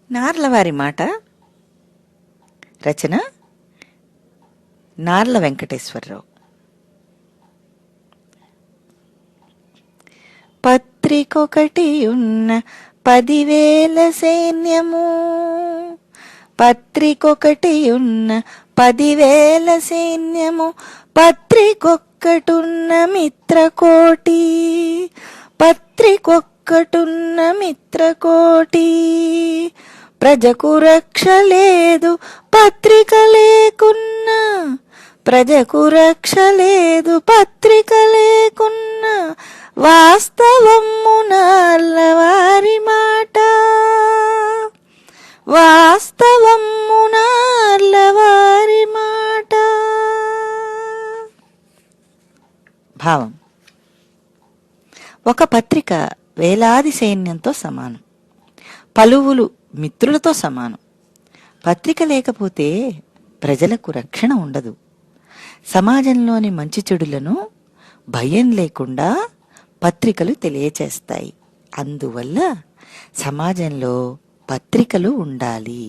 నార్లవారి మాట. రచన నార్ల వెంకటేశ్వరరావు. పత్రికొకటి ఉన్న 10,000 సైన్యము, పత్రికొకటి ఉన్న 10,000 సైన్యము, పత్రికొక్కటున్న మిత్రకోటి, పత్రికొక్కటున్న మిత్రకోటి. ప్రజకు రక్ష లేదు పత్రిక లేకున్నా, ప్రజకు రక్ష లేదు పత్రిక లేకున్నా, వాస్తవము నార్లవారి మాట, వాస్తవము నార్లవారి మాట. భావం: ఒక పత్రిక వేలాది సైన్యంతో సమానం, పలువులు మిత్రులతో సమానం. పత్రిక లేకపోతే ప్రజలకు రక్షణ ఉండదు. సమాజంలోని మంచి చెడులను భయం లేకుండా పత్రికలు తెలియచేస్తాయి. అందువల్ల సమాజంలో పత్రికలు ఉండాలి.